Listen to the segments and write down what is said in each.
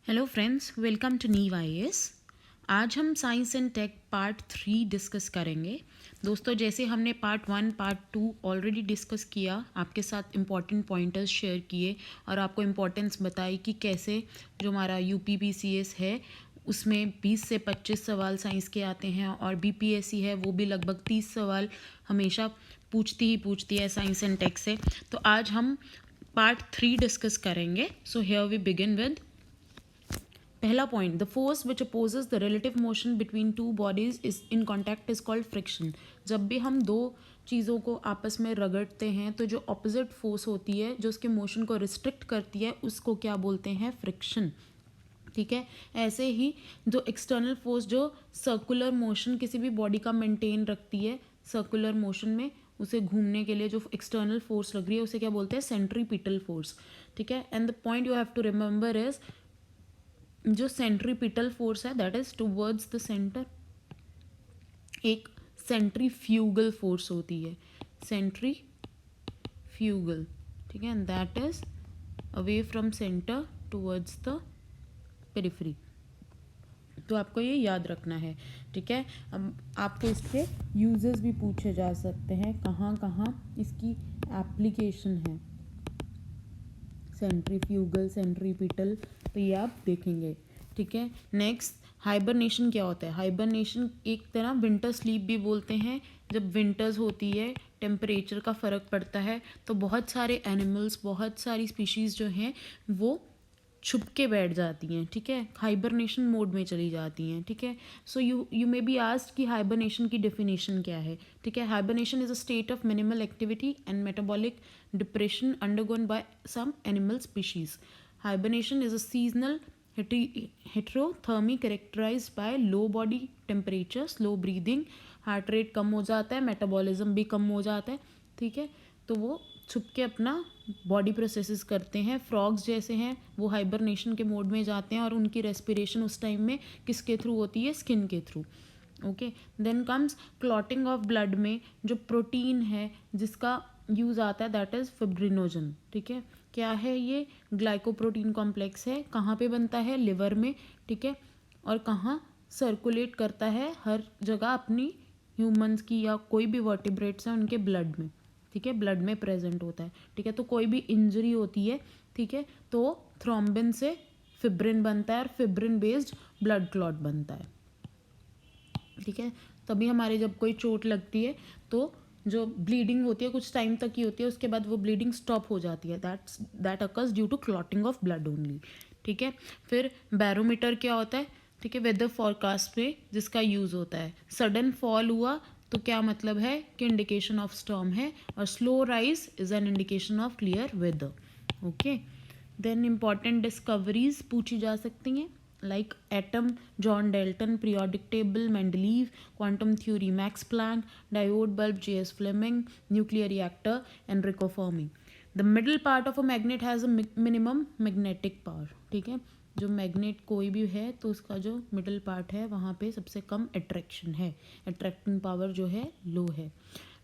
Hello friends, welcome to Neev IAS. आज हम science and tech part 3 discuss करेंगे। दोस्तों, जैसे हमने पार्ट 1 पार्ट 2 ऑलरेडी डिस्कस किया, आपके साथ इम्पॉर्टेंट पॉइंटर्स शेयर किए और आपको इम्पोर्टेंस बताई कि कैसे जो हमारा यूपीपीसीएस है उसमें 20 से 25 सवाल साइंस के आते हैं और बीपीएससी है वो भी लगभग 30 सवाल हमेशा पूछती है साइंस एंड टेक से। तो आज हम पार्ट 3 डिस्कस करेंगे। So here we begin with पहला point, the force which opposes the relative motion between two bodies is in contact is called friction. जब भी हम दो चीज़ों को आपस में रगड़ते हैं तो जो ऑपोजिट फोर्स होती है जो उसके मोशन को रिस्ट्रिक्ट करती है उसको क्या बोलते हैं? फ्रिक्शन। ठीक है। ऐसे ही जो एक्सटर्नल फोर्स जो सर्कुलर मोशन किसी भी बॉडी का मेंटेन रखती है, सर्कुलर मोशन में उसे घूमने के लिए जो एक्सटर्नल फोर्स लग रही है उसे क्या बोलते हैं? Centripetal force. ठीक है। And the point you have to remember is जो सेंट्रीपिटल फोर्स है that is towards the centre. एक सेंट्रीफ्यूगल फोर्स होती है, सेंट्रीफ्यूगल। ठीक है। And that is away from centre towards the periphery. तो आपको ये याद रखना है। ठीक है। अब आपको इसके यूजेस भी पूछे जा सकते हैं, कहाँ कहाँ इसकी एप्लीकेशन है, सेंट्रीफ्यूगल, सेंट्रीपिटल, तो ये आप देखेंगे। ठीक है। नेक्स्ट, हाइबरनेशन क्या होता है? हाइबरनेशन एक तरह विंटर स्लीप भी बोलते हैं। जब विंटर्स होती है, टेम्परेचर का फ़र्क पड़ता है तो बहुत सारे एनिमल्स, बहुत सारी स्पीशीज़ जो हैं वो छुप के बैठ जाती हैं। ठीक है। हाइबरनेशन मोड में चली जाती हैं। ठीक है। So you may be asked कि हाइबरनेशन की डेफिनेशन क्या है। ठीक है। Hibernation is a state of minimal activity and metabolic depression undergone by some animal species. Hibernation is a seasonal heterothermy characterised by low body temperature, slow breathing, heart rate कम हो जाता है, metabolism भी कम हो जाता है। ठीक है। तो वो छुप के अपना बॉडी प्रोसेसेस करते हैं। फ्रॉग्स जैसे हैं वो हाइबरनेशन के मोड में जाते हैं और उनकी रेस्पिरेशन उस टाइम में किसके थ्रू होती है? स्किन के through. Okay. Then comes clotting of blood में जो प्रोटीन है जिसका यूज़ आता है दैट इज़ फिब्रिनोजन। ठीक है। क्या है ये? ग्लाइकोप्रोटीन कॉम्प्लेक्स है। कहाँ पे बनता है? लिवर में। ठीक है। और कहाँ सर्कुलेट करता है? हर जगह अपनी ह्यूमंस की या कोई भी वर्टिब्रेट्स हैं उनके ब्लड में। ठीक है। ब्लड में प्रेजेंट होता है। ठीक है। तो कोई भी इंजरी होती है, ठीक है, तो थ्रोम्बिन से फिब्रिन बनता है और फिब्रिन बेस्ड ब्लड क्लॉट बनता है। ठीक है। तभी हमारे जब कोई चोट लगती है तो जो ब्लीडिंग होती है कुछ टाइम तक ही होती है, उसके बाद वो ब्लीडिंग स्टॉप हो जाती है। That occurs due to clotting of blood only. ठीक है। फिर बैरोमीटर क्या होता है? ठीक है। वेदर फोरकास्ट पे जिसका यूज़ होता है। सडन फॉल हुआ तो क्या मतलब है कि इंडिकेशन ऑफ स्टॉर्म है, और slow rise is an indication of clear weather. Okay. Then important discoveries पूछी जा सकती हैं, like atom, John Dalton, periodic table, Mendeleev, quantum theory, Max Planck, diode bulb, J.S. Fleming, nuclear reactor, Enrico Fermi. The middle part of a magnet has a minimum magnetic power. ठीक है। जो magnet कोई भी है तो उसका जो middle part है वहाँ पे सबसे कम अट्रैक्शन है, अट्रैक्टिंग पावर जो है लो है।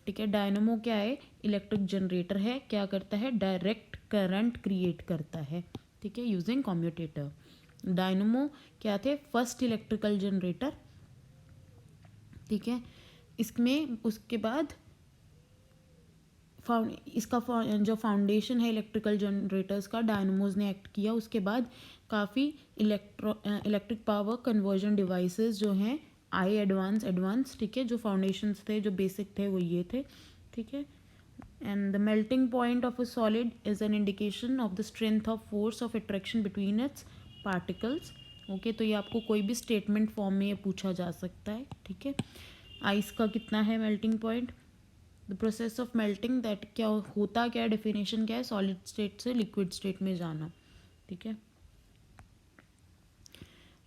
ठीक है। डायनमो क्या है? इलेक्ट्रिक जनरेटर है। क्या करता है? डायरेक्ट करंट क्रिएट करता है। ठीक है। Using commutator. डायनमो क्या थे? First electrical generator. ठीक है। इसमें उसके बाद इसका जो फाउंडेशन है इलेक्ट्रिकल जनरेटर्स का, डायनमोज ने एक्ट किया। उसके बाद काफ़ी इलेक्ट्रिक पावर कन्वर्जन डिवाइसेस जो हैं आए एडवांस। ठीक है। जो फाउंडेशंस थे, जो बेसिक थे, वो ये थे। ठीक है। And the melting point of a solid is an indication of the strength of force of attraction between its particles. Okay. तो ये आपको कोई भी स्टेटमेंट फॉर्म में ये पूछा जा सकता है। ठीक है। आइस का कितना है melting point? The process of melting, that क्या होता, क्या डेफिनेशन क्या है? सॉलिड स्टेट से लिक्विड स्टेट में जाना। ठीक है।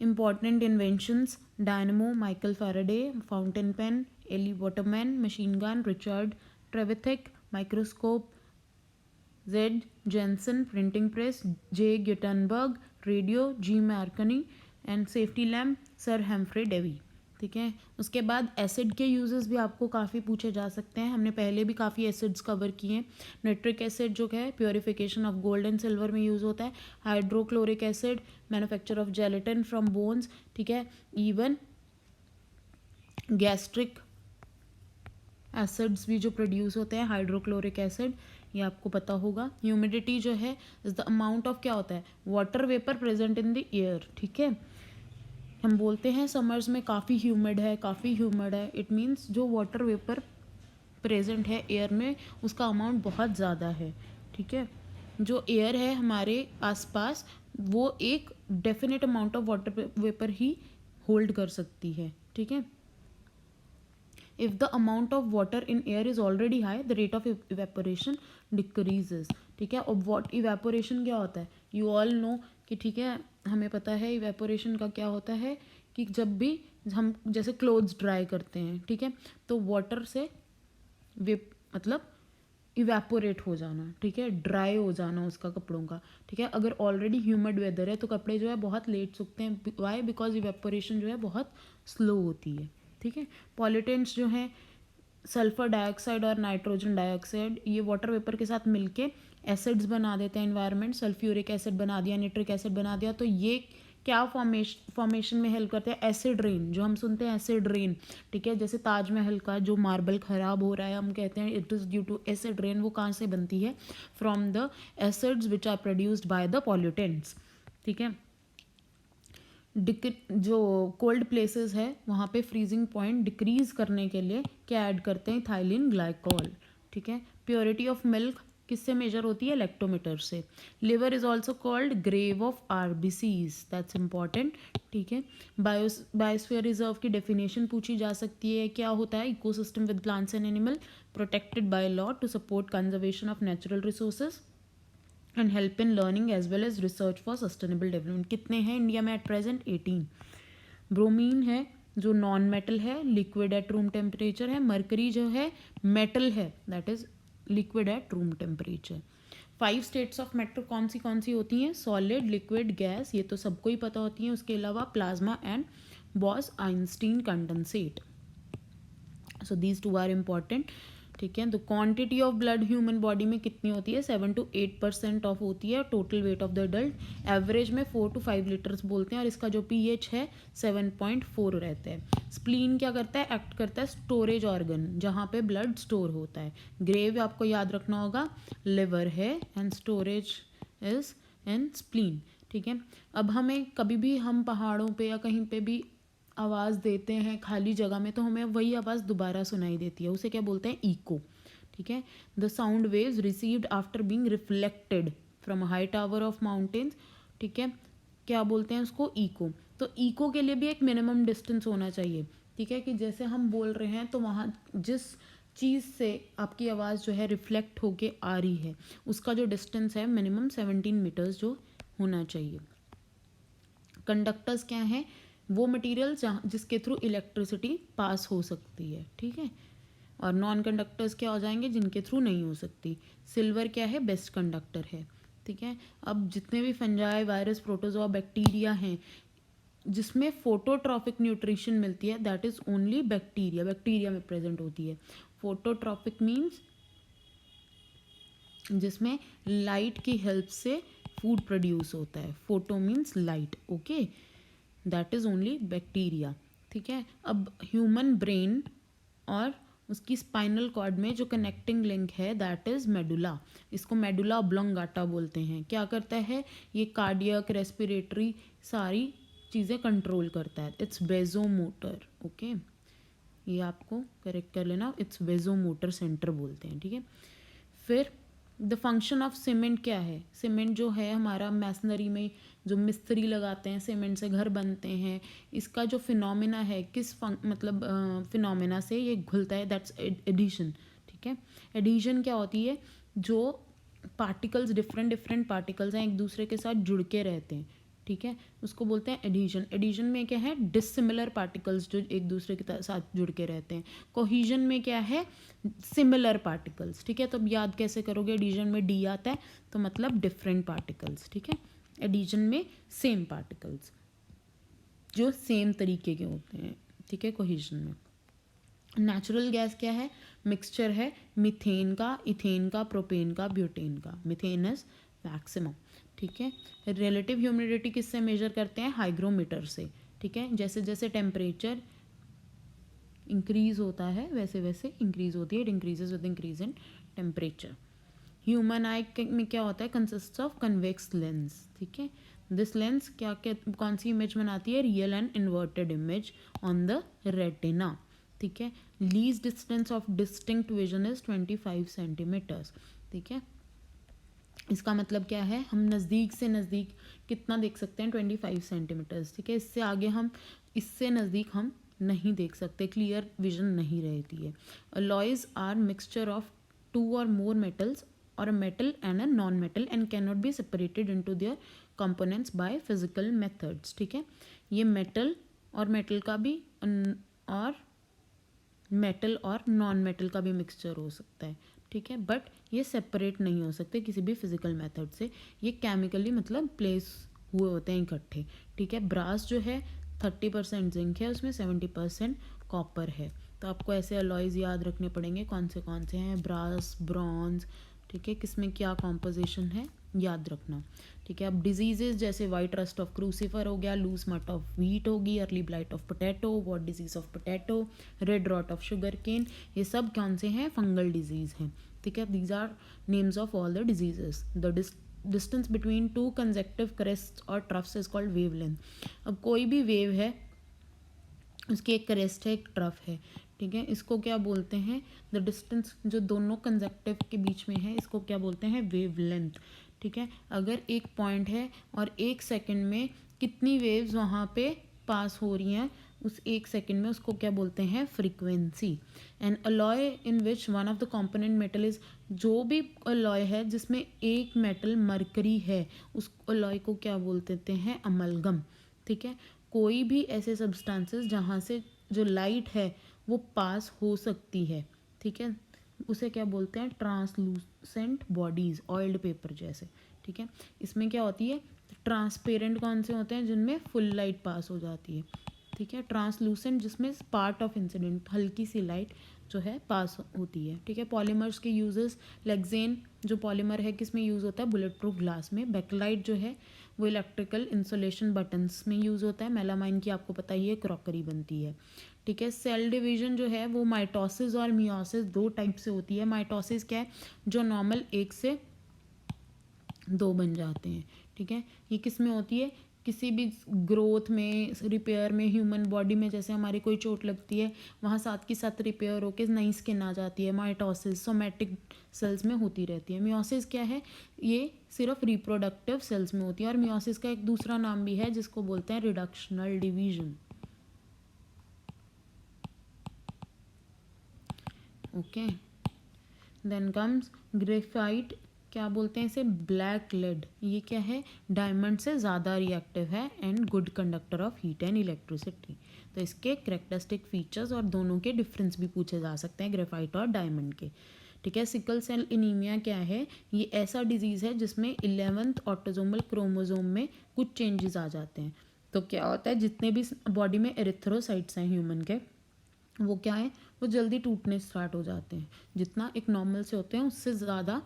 Important inventions, dynamo, Michael Faraday, fountain pen, Ely Waterman, machine gun, Richard Trevithick, microscope, Z Jansen, printing press, J Gutenberg, radio, G Marconi, and safety lamp, Sir Humphry Davy. ठीक है। उसके बाद acid के uses भी आपको काफ़ी पूछे जा सकते हैं, हमने पहले भी काफ़ी एसिड्स कवर किए हैं। नाइट्रिक एसिड जो है purification of gold and silver में यूज़ होता है। Hydrochloric acid manufacture of gelatin from bones, ठीक है। इवन गैस्ट्रिक एसिड्स भी जो प्रोड्यूस होते हैं, हाइड्रोक्लोरिक एसिड, ये आपको पता होगा। ह्यूमिडिटी जो है इज द अमाउंट ऑफ क्या होता है, water vapour present in the air, ठीक है। हम बोलते हैं समर्स में काफ़ी ह्यूमिड है, काफ़ी ह्यूमिड है, इट मीन्स जो वाटर वेपर प्रेजेंट है एयर में उसका अमाउंट बहुत ज़्यादा है, ठीक है। जो एयर है हमारे आसपास वो एक definite amount of water vapour he hold कर सकती है, ठीक है। If the amount of water in air is already high, the rate of evaporation decreases, ठीक है। और what evaporation क्या होता है, you all know कि ठीक है, हमें पता है evaporation का क्या होता है कि जब भी हम जैसे क्लोथ्स ड्राई करते हैं, ठीक है, तो वाटर से मतलब इवेपोरेट हो जाना, ठीक है, ड्राई हो जाना उसका कपड़ों का, ठीक है। अगर ऑलरेडी ह्यूमिड वेदर है तो कपड़े जो है बहुत लेट सूखते हैं, वाई, बिकॉज इवेपोरेशन जो है बहुत स्लो होती है, ठीक है। पॉल्यूटेंट्स जो हैं सल्फर डाइऑक्साइड और नाइट्रोजन डाइऑक्साइड, ये वाटर वेपर के साथ मिलके एसिड्स बना देते हैं एनवायरनमेंट, सल्फ्यूरिक एसिड बना दिया, नाइट्रिक एसिड बना दिया, तो ये क्या फॉर्मेशन में हेल्प करते हैं, एसिड रेन, जो हम सुनते हैं एसिड रेन, ठीक है। जैसे ताजमहल का जो मार्बल ख़राब हो रहा है, हम कहते हैं it is due to acid rain, वो कहाँ से बनती है, from the acids which are produced by the pollutants, ठीक है। जो कोल्ड प्लेसेस है वहाँ पे फ्रीजिंग पॉइंट डिक्रीज करने के लिए क्या ऐड करते हैं, इथाइलिन ग्लाइकोल, ठीक है। प्योरिटी ऑफ मिल्क किससे मेजर होती है, लैक्टोमीटर से। Liver is also called grave of RBCs, that's important, ठीक है। बायोस्फीयर रिजर्व की डेफिनेशन पूछी जा सकती है, क्या होता है, ecosystem with plants and animal protected by law to support conservation of natural resources and help in learning as well as research for sustainable development. कितने हैं इंडिया में एट प्रेजेंट, 18। ब्रोमीन है जो नॉन मेटल है, liquid at room temperature है। Mercury जो है metal है, that is liquid at room temperature. 5 states of matter कौन सी होती हैं, सॉलिड, लिक्विड, गैस, ये तो सबको ही पता होती है। उसके अलावा plasma and Bose Einstein condensate, so these 2 are important, ठीक है। तो quantity of blood human body में कितनी होती है, 7 to 8% ऑफ होती है total weight of the adult. Average में 4 to 5 लीटर्स बोलते हैं, और इसका जो pH है 7.4 रहता है। स्प्लीन क्या करता है, एक्ट करता है स्टोरेज ऑर्गन, जहाँ पे ब्लड स्टोर होता है। ग्रेव आपको याद रखना होगा, लिवर है, and storage is in spleen, ठीक है। अब हमें कभी भी हम पहाड़ों पे या कहीं पे भी आवाज़ देते हैं खाली जगह में, तो हमें वही आवाज़ दोबारा सुनाई देती है, उसे क्या बोलते हैं, इको, ठीक है। The sound waves received after being reflected from high tower of mountains, ठीक है, क्या बोलते हैं उसको, इको। तो इको के लिए भी एक मिनिमम डिस्टेंस होना चाहिए, ठीक है, कि जैसे हम बोल रहे हैं तो वहाँ जिस चीज़ से आपकी आवाज़ जो है रिफ्लेक्ट होके आ रही है उसका जो डिस्टेंस है मिनिमम 17 मीटर्स जो होना चाहिए। कंडक्टर्स क्या हैं, वो मटेरियल जिसके थ्रू इलेक्ट्रिसिटी पास हो सकती है, ठीक है। और नॉन कंडक्टर्स क्या हो जाएंगे, जिनके थ्रू नहीं हो सकती। सिल्वर क्या है, बेस्ट कंडक्टर है, ठीक है। अब जितने भी फंजाई, वायरस, प्रोटोजोआ, बैक्टीरिया हैं जिसमें फोटोट्रॉपिक न्यूट्रिशन मिलती है, दैट इज ओनली बैक्टीरिया में प्रेजेंट होती है। फोटोट्रॉपिक मीन्स जिसमें लाइट की हेल्प से फूड प्रोड्यूस होता है, photo means light, okay, that is only bacteria, ठीक है। अब ह्यूमन ब्रेन और उसकी स्पाइनल कॉर्ड में जो कनेक्टिंग लिंक है दैट इज मेडुला, इसको मेडुला ऑब्लोंगाटा बोलते हैं। क्या करता है ये, कार्डियक, रेस्पिरेटरी सारी चीज़ें कंट्रोल करता है। इट्स वेजोमोटर, ओके, ये आपको करेक्ट कर लेना, इट्स वेजोमोटर सेंटर बोलते हैं, ठीक है। फिर द फंक्शन ऑफ सीमेंट क्या है, सीमेंट जो है हमारा मैसनरी में जो मिस्त्री लगाते हैं, सीमेंट से घर बनते हैं, इसका जो फिनोमिना है किस मतलब फिनोमिना से ये घुलता है, दैट्स एडिशन, ठीक है। एडिशन क्या होती है, जो पार्टिकल्स डिफरेंट पार्टिकल्स हैं एक दूसरे के साथ जुड़ के रहते हैं, ठीक है, उसको बोलते हैं एडिशन। एडिशन में क्या है, डिसिमिलर पार्टिकल्स जो एक दूसरे के साथ जुड़ के रहते हैं। कोहिजन में क्या है, सिमिलर पार्टिकल्स, ठीक है। तो अब याद कैसे करोगे, एडिशन में डी आता है तो मतलब डिफरेंट पार्टिकल्स, ठीक है। एडिशन में सेम पार्टिकल्स जो सेम तरीके के होते हैं, ठीक है, कोहेजन में। नेचुरल गैस क्या है? मिक्सचर है मीथेन का, इथेन का, प्रोपेन का, ब्यूटेन का। मीथेन इज मैक्सिमम, ठीक है। रिलेटिव ह्यूमिडिटी किससे मेजर करते हैं? हाइग्रोमीटर से, ठीक है। जैसे जैसे टेम्परेचर इंक्रीज होता है वैसे वैसे इंक्रीज होती है, it increases with increase in temperature. Human आई में क्या होता है? कंसिस्ट ऑफ कन्वेक्स लेंस, ठीक है। दिस लेंस क्या कौन सी इमेज बनाती है? Real and inverted image on the retina, ठीक है। Least distance of distinct vision is 25 centimetres, ठीक है। इसका मतलब क्या है? हम नज़दीक से नज़दीक कितना देख सकते हैं? 25 सेंटीमीटर्स, ठीक है। इससे आगे हम, इससे नज़दीक हम नहीं देख सकते, क्लियर विजन नहीं रहती है। Alloys are mixture of 2 or more metals or a metal and a non-metal and cannot be separated into their components by physical methods, ठीक है। ये मेटल और मेटल का भी और मेटल और नॉन मेटल का भी मिक्सचर हो सकता है, ठीक है, बट ये सेपरेट नहीं हो सकते किसी भी फिजिकल मेथड से। ये केमिकली मतलब प्लेस हुए होते हैं इकट्ठे, ठीक है। ब्रास जो है 30% जिंक है, उसमें 70% कॉपर है। तो आपको ऐसे अलॉयज याद रखने पड़ेंगे, कौन से हैं? ब्रास, ब्रॉन्ज, ठीक है, किसमें क्या कॉम्पोजिशन है याद रखना, ठीक है। अब डिजीजेज जैसे वाइट रस्ट ऑफ क्रूसीफर हो गया, लूज मट ऑफ व्हीट होगी, early blight of potato, wart disease of potato, red rot of sugar cane, ये सब कौन से हैं? फंगल डिजीज हैं, ठीक है। These are names of all the diseases. The distance between 2 consecutive crest और troughs is called wavelength. अब कोई भी वेव है, उसकी एक क्रेस्ट है, एक ट्रफ है, ठीक है। इसको क्या बोलते हैं? द डिस्टेंस जो दोनों कंसेक्टिव के बीच में है, इसको क्या बोलते हैं? वेव लेंथ, ठीक है। अगर एक पॉइंट है और 1 सेकंड में कितनी वेव्स वहाँ पे पास हो रही हैं, उस 1 सेकंड में, उसको क्या बोलते हैं? Frequency. And alloy in which one of the component metal is, जो भी अलॉय है जिसमें एक मेटल मरकरी है, उस अलॉय को क्या बोलते हैं? अमलगम, ठीक है। कोई भी ऐसे सब्सटेंसेस जहाँ से जो लाइट है वो पास हो सकती है, ठीक है, उसे क्या बोलते हैं? ट्रांसलूसेंट बॉडीज, ऑयल्ड पेपर जैसे, ठीक है। इसमें क्या होती है? ट्रांसपेरेंट कौन से होते हैं? जिनमें फुल लाइट पास हो जाती है, ठीक है। ट्रांसलूसेंट जिसमें पार्ट ऑफ इंसिडेंट, हल्की सी लाइट जो है पास होती है, ठीक है। पॉलीमर्स के यूजेस, लेक्सेन जो पॉलीमर है किस में यूज़ होता है? बुलेट प्रूफ ग्लास में। बैकलाइट जो है वो इलेक्ट्रिकल इंसुलेशन बटन्स में यूज़ होता है। मेलामाइन की आपको पता ही है क्रॉकरी बनती है, ठीक है। सेल डिवीजन जो है वो माइटोसिस और मियोसिस 2 टाइप से होती है। माइटोसिस क्या है? जो नॉर्मल 1 से 2 बन जाते हैं, ठीक है। ये किस में होती है? किसी भी ग्रोथ में, रिपेयर में, ह्यूमन बॉडी में जैसे हमारी कोई चोट लगती है, वहाँ साथ की साथ रिपेयर होकर नई स्किन आ जाती है। माइटोसिस सोमैटिक सेल्स में होती रहती है। मियोसिस क्या है? ये सिर्फ रिप्रोडक्टिव सेल्स में होती है। और मियोसिस का एक दूसरा नाम भी है जिसको बोलते हैं reductional division, okay. Then comes graphite, क्या बोलते हैं इसे? Black lead. ये क्या है? डायमंड से ज़्यादा रिएक्टिव है and good conductor of heat and electricity. तो इसके करेक्टरिस्टिक फीचर्स और दोनों के डिफरेंस भी पूछे जा सकते हैं, ग्रेफाइट और डायमंड के, ठीक है। सिकल सेल एनीमिया क्या है? ये ऐसा डिजीज़ है जिसमें 11th ऑटोसोमल क्रोमोसोम में कुछ चेंजेस आ जाते हैं। तो क्या होता है? जितने भी बॉडी में एरिथ्रोसाइट्स हैं ह्यूमन के, वो क्या है? वो जल्दी टूटने स्टार्ट हो जाते हैं। जितना एक नॉर्मल से होते हैं उससे ज़्यादा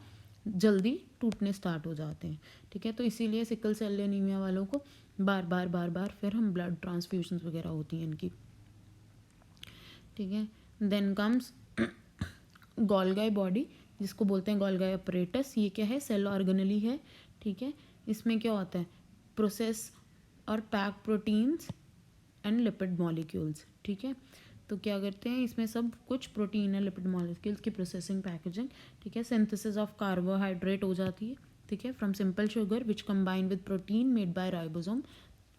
जल्दी टूटने स्टार्ट हो जाते हैं, ठीक है। तो इसीलिए सिकल सेल एनीमिया वालों को बार बार फिर हम ब्लड ट्रांसफ्यूजन वगैरह होती हैं इनकी, ठीक है। देन कम्स गोल्गी बॉडी, जिसको बोलते हैं गोल्गी अपरेटस। ये क्या है? सेल ऑर्गेनली है, ठीक है। इसमें क्या होता है? प्रोसेस और pack proteins and lipid molecules, ठीक है। तो क्या करते हैं? इसमें सब कुछ प्रोटीन और लिपिड मॉलिक्यूल्स की प्रोसेसिंग, पैकेजिंग, ठीक है। सिंथेसिस ऑफ कार्बोहाइड्रेट हो जाती है, ठीक है, from simple sugar which combine with protein made by ribosome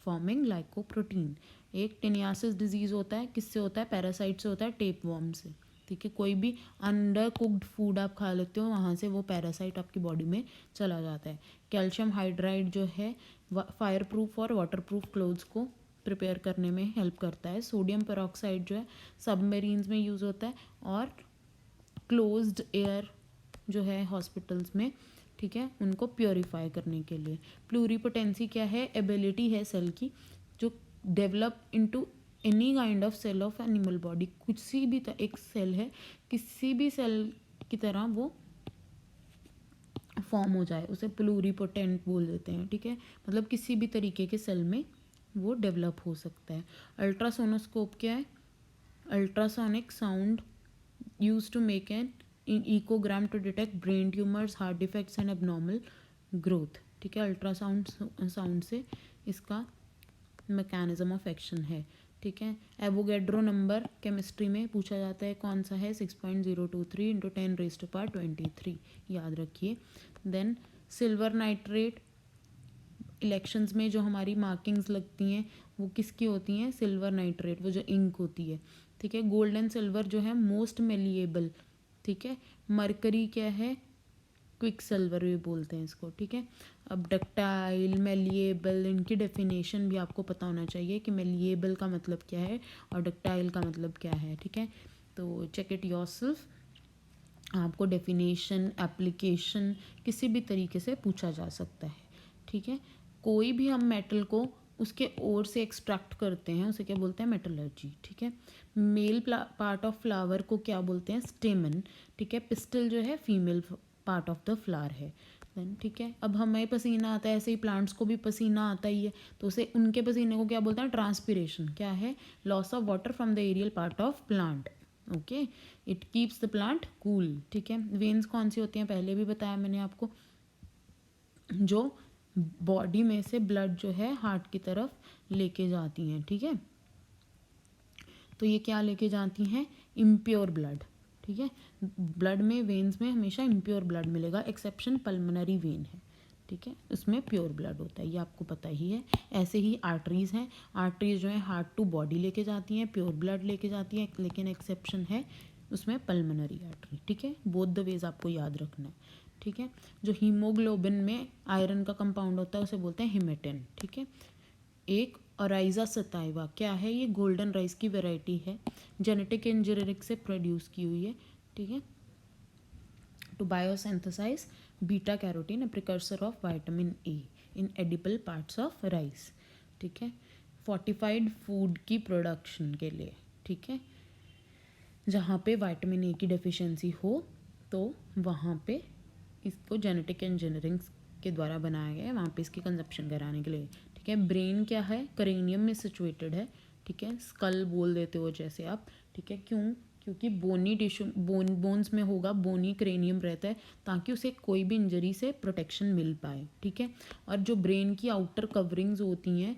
forming glycoprotein. एक टेनियासिस डिजीज होता है, किससे होता है? पैरासाइट से होता है, टेपवर्म से, ठीक है। कोई भी अंडर कुक्ड फूड आप खा लेते हो, वहाँ से वो पैरासाइट आपकी बॉडी में चला जाता है। कैल्शियम हाइड्राइड जो है फायर प्रूफ और वाटर प्रूफ क्लोथ्स को प्रिपेयर करने में हेल्प करता है। सोडियम पेरोक्साइड जो है सबमरीन्स में यूज़ होता है, और क्लोज्ड एयर जो है हॉस्पिटल्स में, ठीक है, उनको प्योरीफाई करने के लिए। प्लूरिपोटेंसी क्या है? एबिलिटी है सेल की जो develop into any kind of cell of animal body, किसी भी एक सेल है, किसी भी सेल की तरह वो फॉर्म हो जाए उसे प्लूरीपोटेंट बोल देते हैं, ठीक है। मतलब किसी भी तरीके के सेल में वो डेवलप हो सकता है। अल्ट्रासोनोस्कोप क्या है? Ultrasonic sound use to make an echogram to detect brain tumours, heart defects and abnormal growth, ठीक है। अल्ट्रासाउंड से इसका मैकेनिज्म ऑफ एक्शन है, ठीक है। एवोगैड्रो नंबर केमिस्ट्री में पूछा जाता है, कौन सा है? 6.023 इंटू 10⁻23, याद रखिए। देन सिल्वर नाइट्रेट, इलेक्शंस में जो हमारी मार्किंग्स लगती हैं वो किसकी होती हैं? सिल्वर नाइट्रेट, वो जो इंक होती है, ठीक है। गोल्ड एंड सिल्वर जो है मोस्ट मेलिएबल, ठीक है। मरकरी क्या है? क्विक सिल्वर भी बोलते हैं इसको, ठीक है। अब डक्टाइल, मेलिएबल, इनकी डेफिनेशन भी आपको पता होना चाहिए कि मेलिएबल का मतलब क्या है और डक्टाइल का मतलब क्या है, ठीक है। तो चेक इट योरसेल्फ, आपको डेफिनेशन, एप्लीकेशन किसी भी तरीके से पूछा जा सकता है, ठीक है। कोई भी हम मेटल को उसके ओर से एक्सट्रैक्ट करते हैं उसे क्या बोलते हैं? मेटलर्जी, ठीक है। मेल पार्ट ऑफ फ्लावर को क्या बोलते हैं? स्टेमन, ठीक है। पिस्टल जो है female part of the flower है, देन ठीक है। अब हमें पसीना आता है, ऐसे ही प्लांट्स को भी पसीना आता ही है, तो उसे उनके पसीने को क्या बोलते हैं? ट्रांसपिरेशन। क्या है? Loss of water from the aerial part of plant, okay. It keeps the plant cool, ठीक है। वेन्स कौन सी होती हैं? पहले भी बताया मैंने आपको, जो बॉडी में से ब्लड जो है हार्ट की तरफ लेके जाती हैं, ठीक है। तो ये क्या लेके जाती हैं? इम्प्योर ब्लड, ठीक है। ब्लड में, वेन्स में हमेशा इम्प्योर ब्लड मिलेगा, एक्सेप्शन पल्मोनरी वेन है, ठीक है, उसमें प्योर ब्लड होता है, ये आपको पता ही है। ऐसे ही आर्टरीज़ हैं, आर्टरीज जो है हार्ट टू बॉडी लेके जाती हैं, प्योर ब्लड लेके जाती हैं, लेकिन एक्सेप्शन है उसमें पल्मोनरी आर्टरी, ठीक है। बोथ द वेज आपको याद रखना है, ठीक है। जो हीमोग्लोबिन में आयरन का कंपाउंड होता है उसे बोलते हैं हिमेटिन, ठीक है। एक ओराइजा सताइवा क्या है? ये गोल्डन राइस की वैरायटी है, जेनेटिक इंजीनियरिंग से प्रोड्यूस की हुई है, ठीक है। To biosynthesize beta carotene, a precursor of vitamin A in edible parts of rice, ठीक है। फोर्टिफाइड फूड की प्रोडक्शन के लिए, ठीक है, जहाँ पे विटामिन ए की डेफिशिएंसी हो तो वहाँ पे इसको जेनेटिक इंजीनियरिंग के द्वारा बनाया गया है, वहाँ पे इसकी कंजप्शन कराने के लिए, ठीक है। ब्रेन क्या है? करेनियम में सिचुएटेड है, ठीक है। स्कल बोल देते हो जैसे आप, ठीक है। क्यों? क्योंकि बोनी टिश्यू, बोन्स में होगा, बोनी क्रेनियम रहता है ताकि उसे कोई भी इंजरी से प्रोटेक्शन मिल पाए, ठीक है। और जो ब्रेन की आउटर कवरिंग्स होती हैं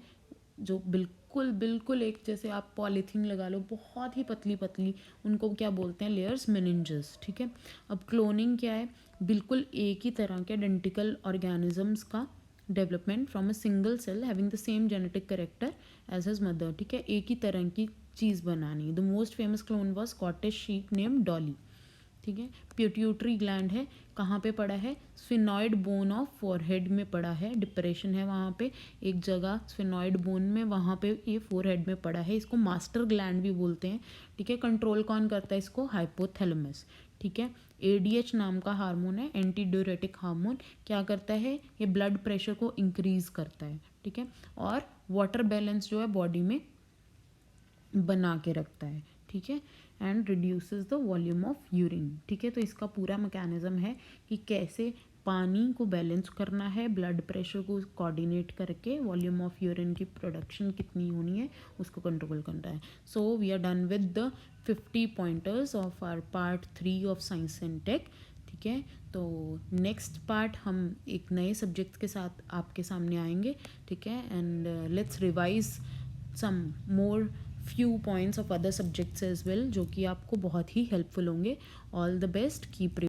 जो बिल्कुल बिल्कुल एक जैसे आप पॉलीथीन लगा लो, बहुत ही पतली पतली, उनको क्या बोलते हैं? लेयर्स, मेनिंजेस, ठीक है। अब क्लोनिंग क्या है? बिल्कुल एक ही तरह के आइडेंटिकल ऑर्गेनिजम्स का development from a single cell having the same genetic character as his mother, ठीक है। एक ही तरह की चीज़ बनानी। The most famous clone was Scottish sheep name Dolly, ठीक है। पिट्यूटरी ग्लैंड है, कहाँ पे पड़ा है? स्फिनॉइड बोन ऑफ फोरहेड में पड़ा है, डिप्रेशन है वहाँ पे एक जगह स्फिनॉइड बोन में, वहाँ पे ये फोरहेड में पड़ा है। इसको मास्टर ग्लैंड भी बोलते हैं, ठीक है। कंट्रोल कौन करता है इसको? हाइपोथैलेमस, ठीक है। एडीएच नाम का हार्मोन है, एंटी ड्यूरेटिक हार्मोन, क्या करता है? ये ब्लड प्रेशर को इंक्रीज करता है, ठीक है। और वाटर बैलेंस जो है बॉडी में बना के रखता है, ठीक है। And reduces the volume of urine, ठीक है। तो इसका पूरा मैकेनिज्म है कि कैसे पानी को बैलेंस करना है, ब्लड प्रेशर को कोऑर्डिनेट करके वॉल्यूम ऑफ यूरिन की प्रोडक्शन कितनी होनी है उसको कंट्रोल करना है। So we are done with the 50 pointers of our part 3 of science and tech, ठीक है। तो नेक्स्ट पार्ट हम एक नए सब्जेक्ट के साथ आपके सामने आएंगे, ठीक है। And let's revise some more few points of other subjects as well जो कि आपको बहुत ही हेल्पफुल होंगे। All the best, keep